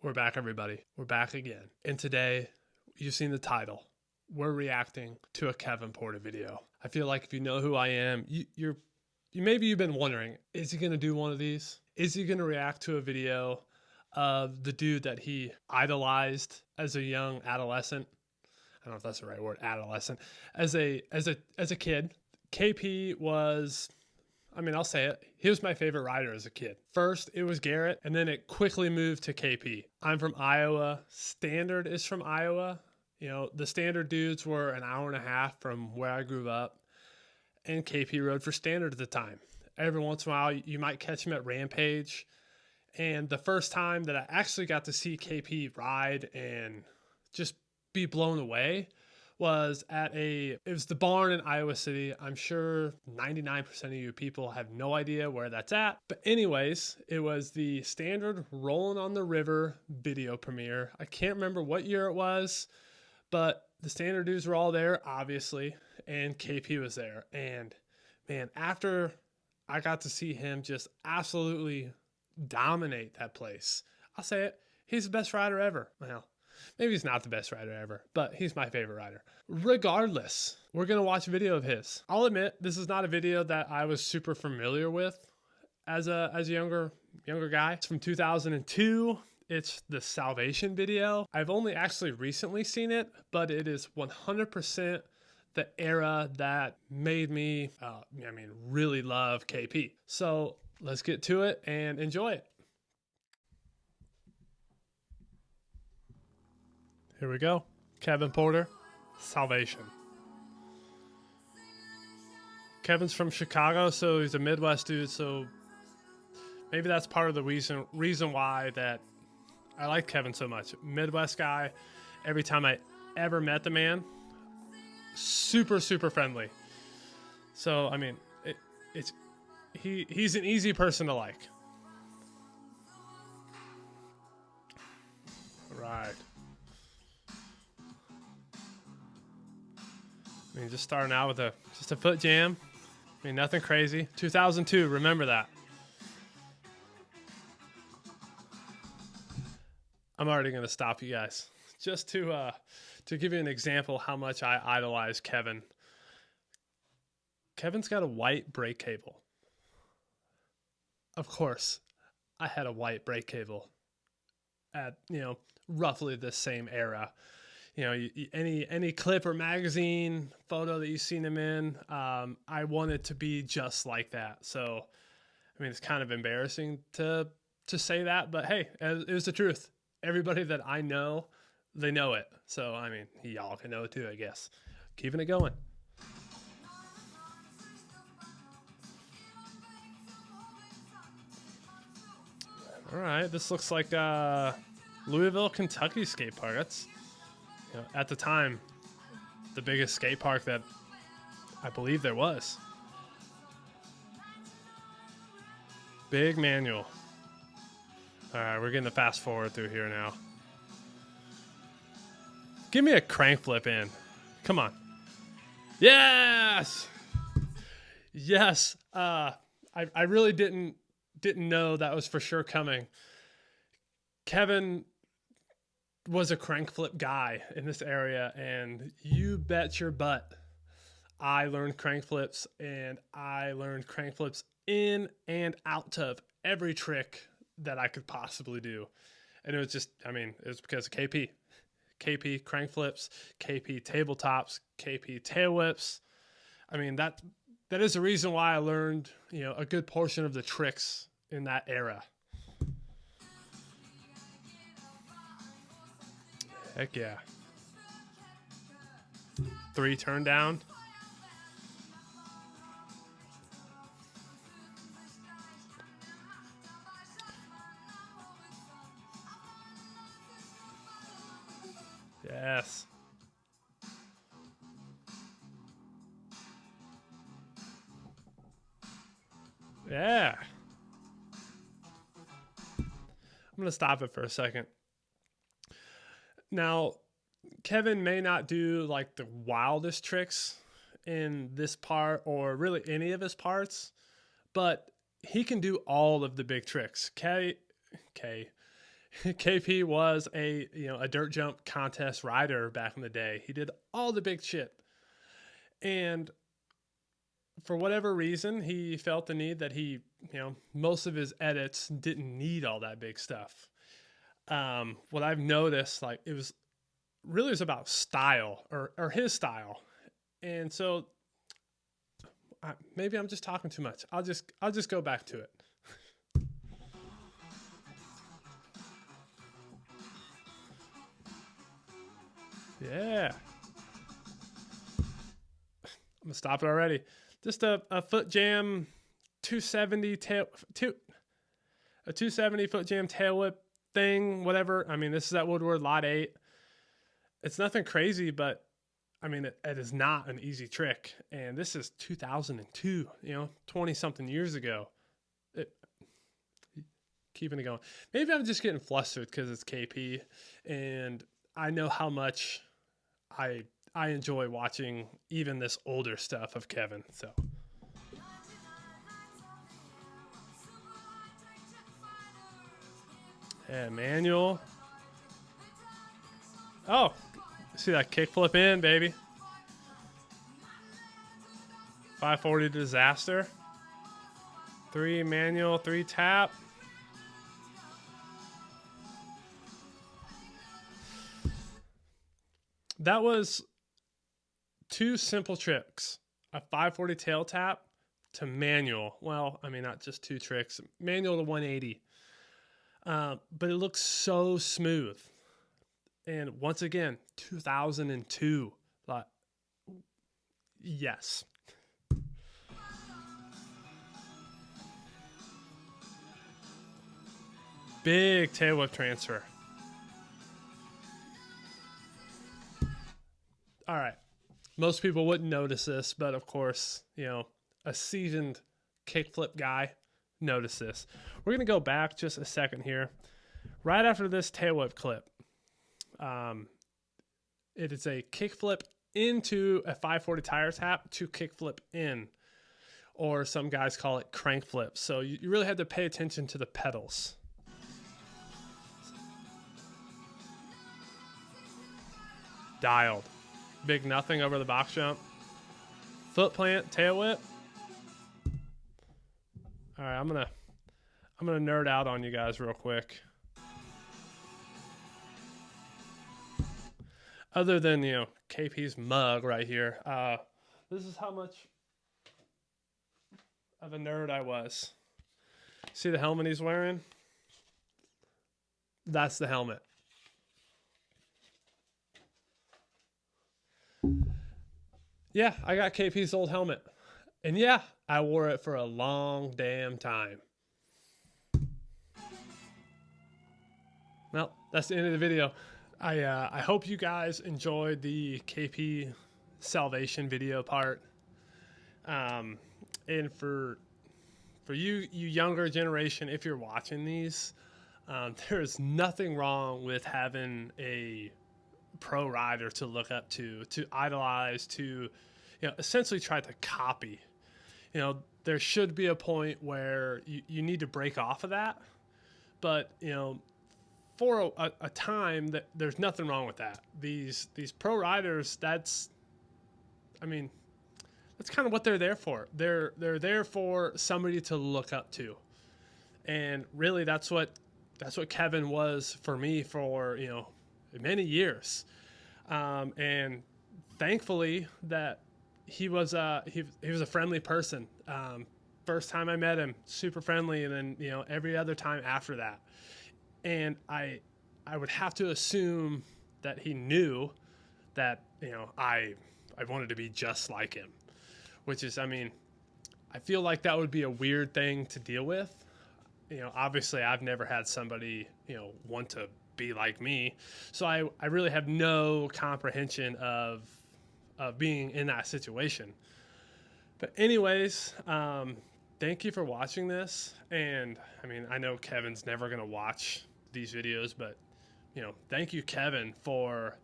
We're back, everybody. We're back again. And today, you've seen the title. We're reacting to a Kevin Porter video. I feel like if you know who I am, maybe you've been wondering, is he going to do one of these? Is he going to react to a video of the dude that he idolized as a young adolescent? I don't know if that's the right word, adolescent. As a kid, KP was, I'll say it. He was my favorite rider as a kid. First, it was Garrett, and then it quickly moved to KP. I'm from Iowa. Standard is from Iowa. You know, the Standard dudes were an hour and a half from where I grew up, and KP rode for Standard at the time. Every once in a while, you might catch him at Rampage. And the first time that I actually got to see KP ride and just be blown away was it was the barn in Iowa City. I'm sure 99% of you people have no idea where that's at. But anyways, it was the Standard Rolling on the River video premiere. I can't remember what year it was, but the Standard dudes were all there, obviously, and KP was there. And man, after I got to see him just absolutely dominate that place, I'll say it, he's the best rider ever. Well, maybe he's not the best rider ever, but he's my favorite rider. Regardless, we're going to watch a video of his. I'll admit, this is not a video that I was super familiar with as a younger guy. It's from 2002. It's the Salvation video. I've only actually recently seen it, but it is 100% the era that made me, really love KP. So let's get to it and enjoy it. Here we go. Kevin Porter, Salvation. Kevin's from Chicago, so he's a Midwest dude, so maybe that's part of the reason why that I like Kevin so much. Midwest guy. Every time I ever met the man, super, super friendly. So, he's an easy person to like. Right. Just starting out with just a foot jam. Nothing crazy. 2002, remember that. I'm already going to stop you guys. Just to give you an example how much I idolize Kevin. Kevin's got a white brake cable. Of course, I had a white brake cable at, roughly the same era. Any clip or magazine photo that you've seen him in, I want it to be just like that. So, it's kind of embarrassing to say that, but hey, it was the truth. Everybody that I know, they know it. So, y'all can know it too, I guess. Keeping it going. All right, this looks like Louisville, Kentucky skate park. That's, at the time, the biggest skate park that I believe there was. Big manual. All right, we're getting the fast forward through here now. Give me a crank flip in. Come on. Yes! Yes. I really didn't know that was for sure coming. Kevin was a crank flip guy in this area, and you bet your butt I learned crank flips, and I learned crank flips in and out of every trick that I could possibly do. And it was just, it was because of KP crank flips, KP tabletops, KP tail whips. That is the reason why I learned, a good portion of the tricks in that era. Heck yeah. 3 turn down. Yes. Yeah. I'm going to stop it for a second. Now, Kevin may not do like the wildest tricks in this part or really any of his parts, but he can do all of the big tricks. KP was a dirt jump contest rider back in the day. He did all the big shit. And for whatever reason, he felt the need that most of his edits didn't need all that big stuff. What I've noticed, like, it was about style or his style. And so maybe I'm just talking too much. I'll just go back to it. Yeah. I'm gonna stop it already. Just a foot jam 270 a 270 foot jam tail whip thing, whatever. I mean, this is at Woodward Lot 8. It's nothing crazy, but I mean, it is not an easy trick. And this is 2002, 20 something years ago. Keeping it going. Maybe I'm just getting flustered because it's KP, and I know how much I enjoy watching even this older stuff of Kevin. So. Yeah, manual. Oh, see that kickflip in, baby. 540 disaster. 3 manual, 3 tap. That was 2 simple tricks. A 540 tail tap to manual. Well, I mean, not just 2 tricks. Manual to 180. But it looks so smooth. And once again, 2002. Like, yes. Big tail whip transfer. All right. Most people wouldn't notice this, but of course, a seasoned kickflip guy noticed this. We're going to go back just a second here. Right after this tail whip clip, it is a kickflip into a 540 tire tap to kickflip in, or some guys call it crank flip. So you really have to pay attention to the pedals. Dialed. Big nothing over the box jump. Foot plant, tail whip. All right, I'm gonna nerd out on you guys real quick. Other than KP's mug right here, this is how much of a nerd I was. See the helmet he's wearing? That's the helmet. Yeah, I got KP's old helmet. And yeah, I wore it for a long damn time. Well, that's the end of the video. I hope you guys enjoyed the KP salvation video part. And for you younger generation, if you're watching these, there's nothing wrong with having a pro rider to look up to idolize, to essentially try to copy. There should be a point where you need to break off of that, but for a time that there's nothing wrong with that. These pro riders, that's kind of what they're there for. They're there for somebody to look up to, and really that's what Kevin was for me for many years. And thankfully that he was a friendly person. First time I met him, super friendly, and then every other time after that. And I would have to assume that he knew that I wanted to be just like him, which is, I feel like that would be a weird thing to deal with. Obviously I've never had somebody want to be like me, so I really have no comprehension of being in that situation. But anyways, thank you for watching this. And I know Kevin's never gonna watch these videos, but thank you, Kevin, for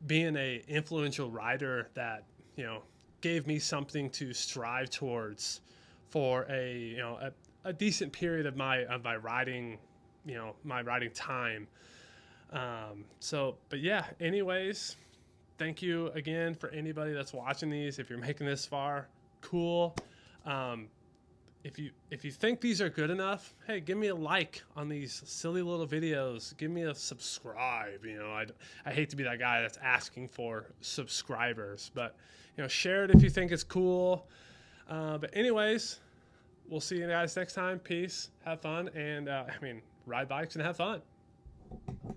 being a influential rider that gave me something to strive towards for a decent period of my riding my riding time. But yeah, anyways, thank you again for anybody that's watching these. If you're making this far, cool. If you think these are good enough, hey, give me a like on these silly little videos. Give me a subscribe. I hate to be that guy that's asking for subscribers, but share it if you think it's cool. But anyways, we'll see you guys next time. Peace. Have fun, and ride bikes and have fun.